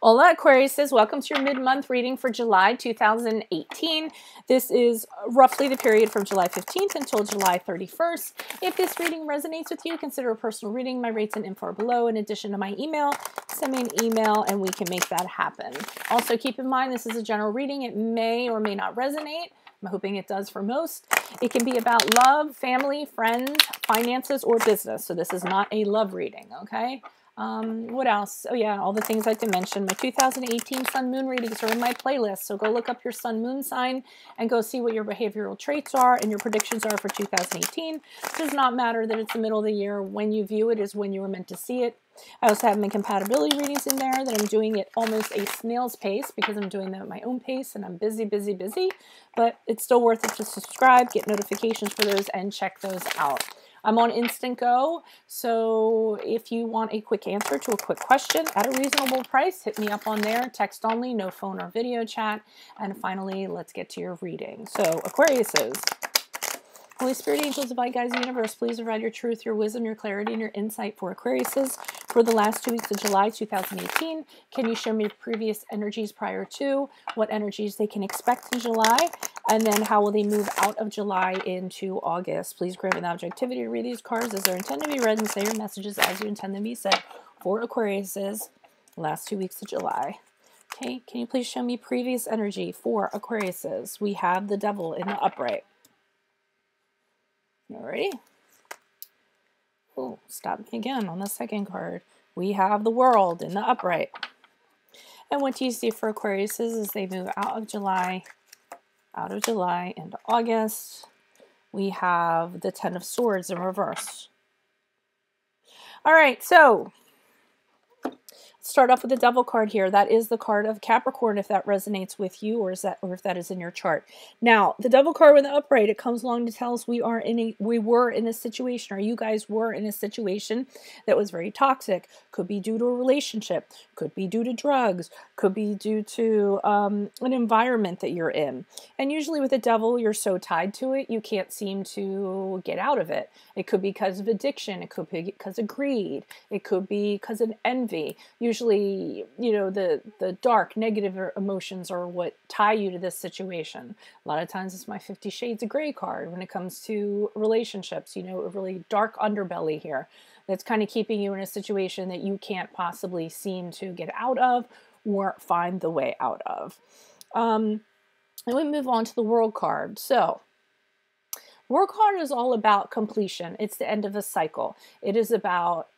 Hola Aquarius, welcome to your mid-month reading for July 2018. This is roughly the period from July 15th until July 31st. If this reading resonates with you, consider a personal reading. My rates and info are below. In addition to my email, send me an email and we can make that happen. Also keep in mind this is a general reading. It may or may not resonate. I'm hoping it does for most. It can be about love, family, friends, finances, or business. So this is not a love reading, okay? What else? Oh yeah, all the things like to mention. My 2018 Sun Moon readings are in my playlist, so go look up your Sun Moon sign and go see what your behavioral traits are and your predictions are for 2018. It does not matter that it's the middle of the year. When you view it is when you were meant to see it. I also have my compatibility readings in there that I'm doing at almost a snail's pace because I'm doing them at my own pace and I'm busy, but it's still worth it to subscribe, get notifications for those, and check those out. I'm on Instant Go, so if you want a quick answer to a quick question at a reasonable price, hit me up on there, text only, no phone or video chat. And finally, let's get to your reading. So Aquariuses, Holy Spirit, angels, divine guides, the universe, please provide your truth, your wisdom, your clarity, and your insight for Aquariuses for the last 2 weeks of July 2018. Can you show me previous energies prior to, what energies they can expect in July, and then how will they move out of July into August? Please grant me the objectivity to read these cards as they're intended to be read and say your messages as you intend them to be said for Aquariuses last 2 weeks of July. Okay, can you please show me previous energy for Aquariuses? We have the Devil in the upright. Alrighty. Oh, stop me again on the second card. We have the World in the upright. And what do you see for Aquariuses as they move out of July into August? We have the Ten of Swords in reverse. All right, so start off with the Devil card here. That is the card of Capricorn, if that resonates with you, or if that is in your chart. Now, the Devil card with the upright, it comes along to tell us we were in a situation, or you guys were in a situation that was very toxic. Could be due to a relationship, could be due to drugs, could be due to an environment that you're in. And usually with the Devil, you're so tied to it, you can't seem to get out of it. It could be because of addiction, it could be because of greed, it could be because of envy. Usually, you know, the dark, negative emotions are what tie you to this situation. A lot of times it's my 50 Shades of Grey card when it comes to relationships, you know, a really dark underbelly here that's kind of keeping you in a situation that you can't possibly seem to get out of or find the way out of. And we move on to the World card. So, World card is all about completion. It's the end of a cycle. It is about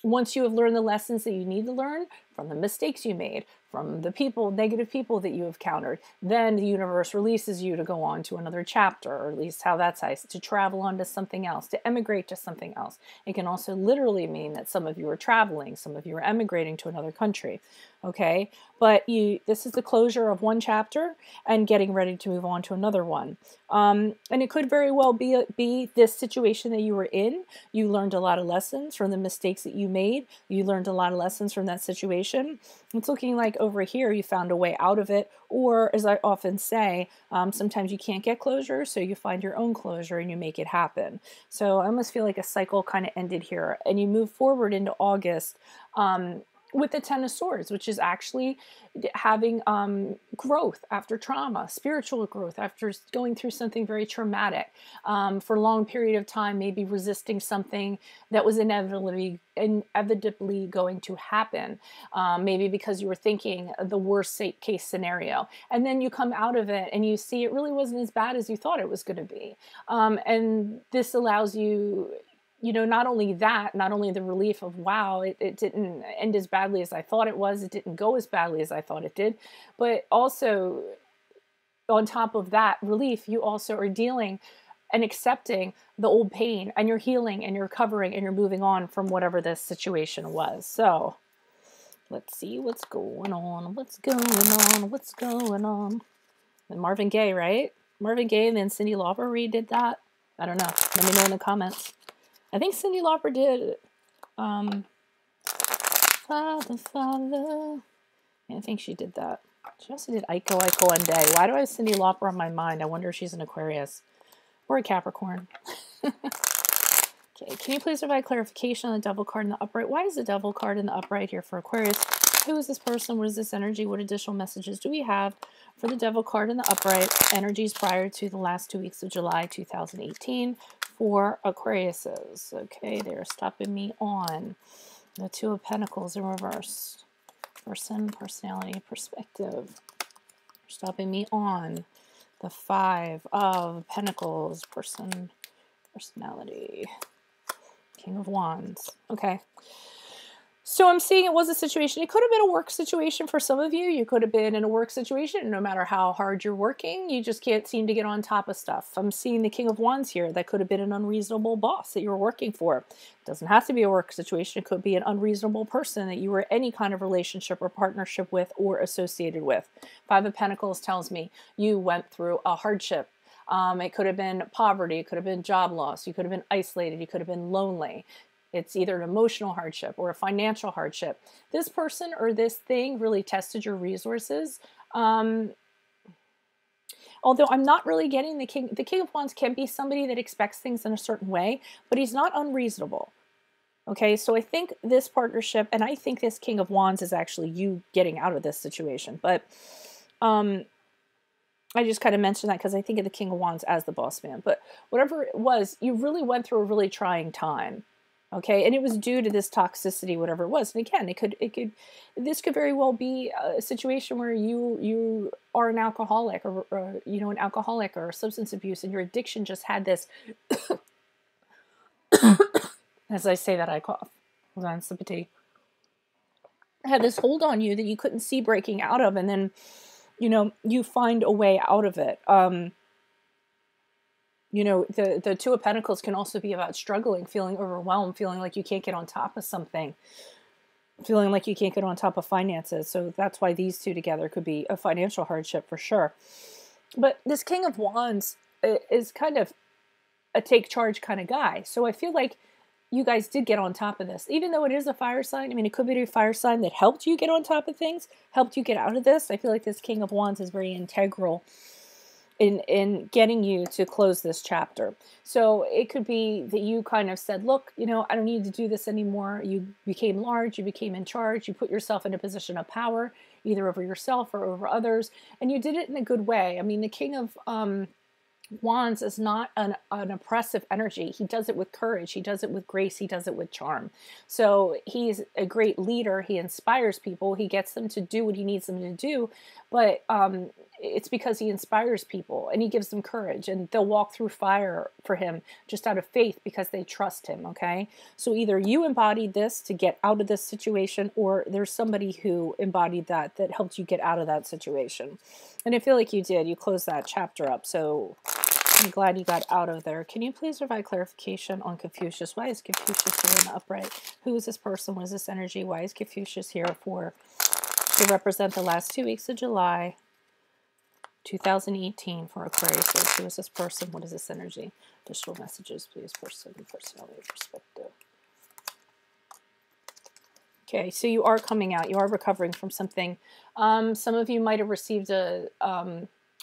once you have learned the lessons that you need to learn from the mistakes you made, from the negative people that you have countered, then the universe releases you to go on to another chapter, or at least how that's nice, to travel on to something else, to emigrate to something else. It can also literally mean that some of you are traveling, some of you are emigrating to another country, okay? But this is the closure of one chapter and getting ready to move on to another one. And it could very well be this situation that you were in. You learned a lot of lessons from the mistakes that you made. You learned a lot of lessons from that situation. It's looking like over here you found a way out of it, or as I often say, sometimes you can't get closure, so you find your own closure and you make it happen. So I almost feel like a cycle kind of ended here, and you move forward into August with the Ten of Swords, which is actually having growth after trauma, spiritual growth after going through something very traumatic for a long period of time, maybe resisting something that was inevitably going to happen, maybe because you were thinking the worst case scenario. And then you come out of it and you see it really wasn't as bad as you thought it was going to be. And this allows you, you know, not only the relief of, wow, it didn't end as badly as I thought it was, it didn't go as badly as I thought it did, but also on top of that relief, you also are dealing and accepting the old pain, and you're healing and you're recovering and you're moving on from whatever this situation was. So let's see what's going on. And Marvin Gaye, right? Marvin Gaye and then Cyndi Lauper redid that. I don't know. Let me know in the comments. I think Cyndi Lauper did Father. Yeah, I think she did that. She also did Aiko One Day. Why do I have Cyndi Lauper on my mind? I wonder if she's an Aquarius or a Capricorn. Okay, can you please provide clarification on the Devil card in the upright? Why is the Devil card in the upright here for Aquarius? Who is this person? What is this energy? What additional messages do we have for the Devil card in the upright? Energies prior to the last 2 weeks of July 2018 for Aquariuses. Okay, they're stopping me on the Two of Pentacles in reverse. Person, personality, perspective. Stopping me on the Five of Pentacles. Person, personality. King of Wands. Okay. So I'm seeing it was a situation. It could have been a work situation for some of you. You could have been in a work situation. No matter how hard you're working, you just can't seem to get on top of stuff. I'm seeing the King of Wands here. That could have been an unreasonable boss that you were working for. It doesn't have to be a work situation. It could be an unreasonable person that you were any kind of relationship or partnership with or associated with. Five of Pentacles tells me you went through a hardship. It could have been poverty. It could have been job loss. You could have been isolated. You could have been lonely. It's either an emotional hardship or a financial hardship. This person or this thing really tested your resources. Although I'm not really getting the King. The King of Wands can be somebody that expects things in a certain way, but he's not unreasonable. Okay, so I think this partnership, and I think this King of Wands is actually you getting out of this situation. But I just kind of mentioned that because I think of the King of Wands as the boss man. But whatever it was, you really went through a really trying time. Okay, and it was due to this toxicity, whatever it was. And again, this could very well be a situation where you are an alcoholic, or you know, an alcoholic or substance abuse, and your addiction just had this. As I say that, I cough. Hold on, sip of tea. Had this hold on you that you couldn't see breaking out of, and then, you know, you find a way out of it. You know, the Two of Pentacles can also be about struggling, feeling overwhelmed, feeling like you can't get on top of something, feeling like you can't get on top of finances. So that's why these two together could be a financial hardship for sure. But this King of Wands is kind of a take charge kind of guy. So I feel like you guys did get on top of this, even though it is a fire sign. I mean, it could be a fire sign that helped you get on top of things, helped you get out of this. I feel like this King of Wands is very integral in getting you to close this chapter. So it could be that you kind of said, look, you know, I don't need to do this anymore. You became large, you became in charge, you put yourself in a position of power, either over yourself or over others, and you did it in a good way. I mean, the King of Wands is not an oppressive energy. He does it with courage. He does it with grace. He does it with charm. So he's a great leader. He inspires people. He gets them to do what he needs them to do. But it's because he inspires people and he gives them courage, and they'll walk through fire for him just out of faith because they trust him. Okay. So either you embodied this to get out of this situation, or there's somebody who embodied that helped you get out of that situation. And I feel like you did. You closed that chapter up. So I'm glad you got out of there. Can you please provide clarification on Confucius? Why is Confucius here in the upright? Who is this person? What is this energy? Why is Confucius here to represent the last 2 weeks of July 2018 for Aquarius? Who is this person? What is this energy? Additional messages, please. Person, personality, perspective. Okay, so you are coming out. You are recovering from something. Some of you might have received a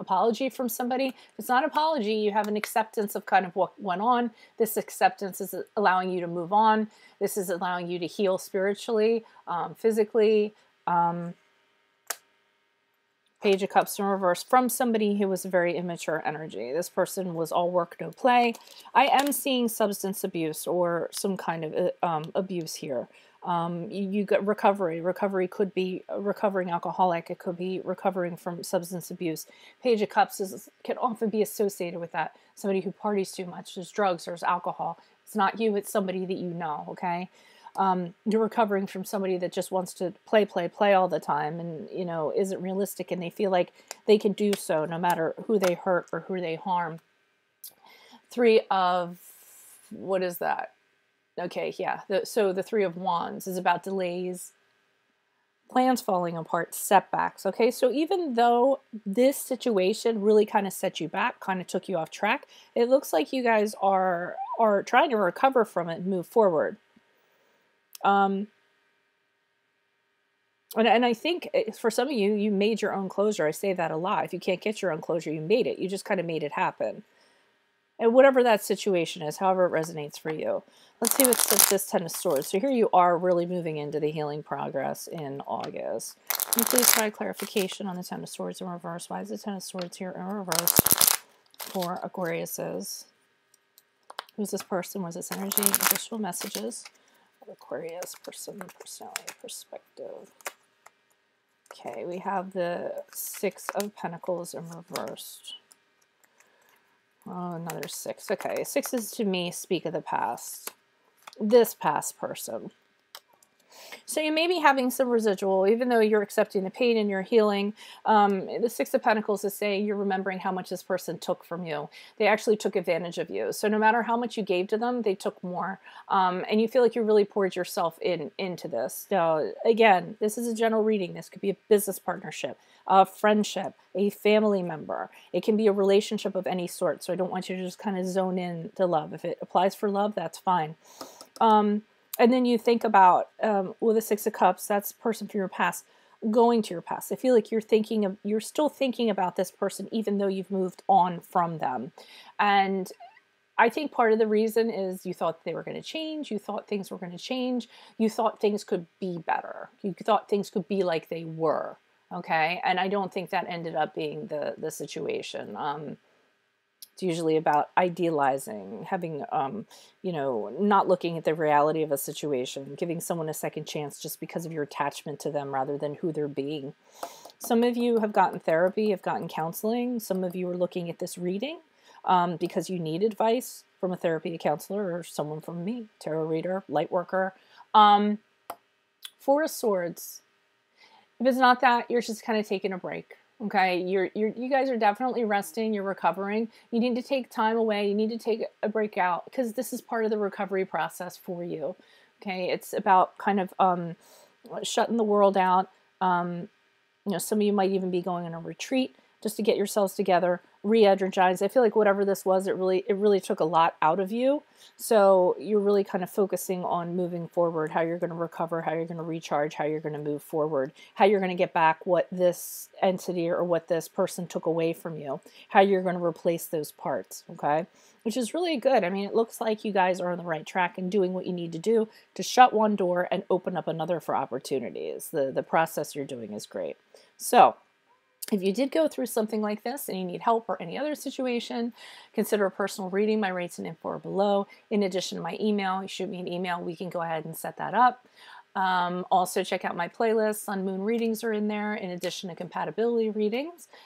apology from somebody. If it's not an apology, you have an acceptance of kind of what went on. This acceptance is allowing you to move on. This is allowing you to heal spiritually, physically. Page of Cups in reverse from somebody who was a very immature energy. This person was all work, no play. I am seeing substance abuse or some kind of abuse here. You got recovery. Recovery could be a recovering alcoholic. It could be recovering from substance abuse. Page of Cups can often be associated with that. Somebody who parties too much. There's drugs. There's alcohol. It's not you. It's somebody that you know. Okay. You're recovering from somebody that just wants to play all the time, and you know isn't realistic, and they feel like they can do so no matter who they hurt or who they harm. Three of, what is that? Okay, yeah. So the Three of Wands is about delays, plans falling apart, setbacks. Okay, so even though this situation really kind of set you back, kind of took you off track, it looks like you guys are trying to recover from it and move forward. And I think for some of you, you made your own closure. I say that a lot. If you can't get your own closure, you made it. You just kind of made it happen. And whatever that situation is, however it resonates for you. Let's see what's this Ten of Swords. So here you are really moving into the healing progress in August. Can you please provide clarification on the Ten of Swords in reverse? Why is the Ten of Swords here in reverse for Aquariuses? Who's this person? What's this energy? Additional messages. Aquarius, person, personality, perspective. Okay, we have the Six of Pentacles in reversed. Oh, another six. Okay, sixes to me speak of the past. This past person. So you may be having some residual, even though you're accepting the pain and you're healing. The Six of Pentacles is saying you're remembering how much this person took from you. They actually took advantage of you. So no matter how much you gave to them, they took more. And you feel like you really poured yourself into this. Now, again, this is a general reading. This could be a business partnership, a friendship, a family member. It can be a relationship of any sort. So I don't want you to just kind of zone in to love. If it applies for love, that's fine. And then you think about, with the Six of Cups, that's a person from your past, going to your past. I feel like you're still thinking about this person, even though you've moved on from them. And I think part of the reason is you thought they were going to change. You thought things were going to change. You thought things could be better. You thought things could be like they were. Okay. And I don't think that ended up being the situation. It's usually about idealizing, having, you know, not looking at the reality of a situation, giving someone a second chance just because of your attachment to them rather than who they're being. Some of you have gotten therapy, have gotten counseling. Some of you are looking at this reading because you need advice from a therapy counselor or someone from me, tarot reader, light worker. Four of Swords. If it's not that, you're just kind of taking a break. Okay, you guys are definitely resting, you're recovering. You need to take time away, you need to take a break out because this is part of the recovery process for you. Okay, it's about kind of shutting the world out. You know, some of you might even be going on a retreat just to get yourselves together, re-energize. I feel like whatever this was, it really took a lot out of you. So you're really kind of focusing on moving forward, how you're going to recover, how you're going to recharge, how you're going to move forward, how you're going to get back what this entity or what this person took away from you, how you're going to replace those parts, okay? Which is really good. I mean, it looks like you guys are on the right track and doing what you need to do to shut one door and open up another for opportunities. The process you're doing is great. So, if you did go through something like this and you need help or any other situation, consider a personal reading. My rates and info are below. In addition to my email, you shoot me an email. We can go ahead and set that up. Also, check out my playlists. Sun Moon readings are in there, in addition to compatibility readings.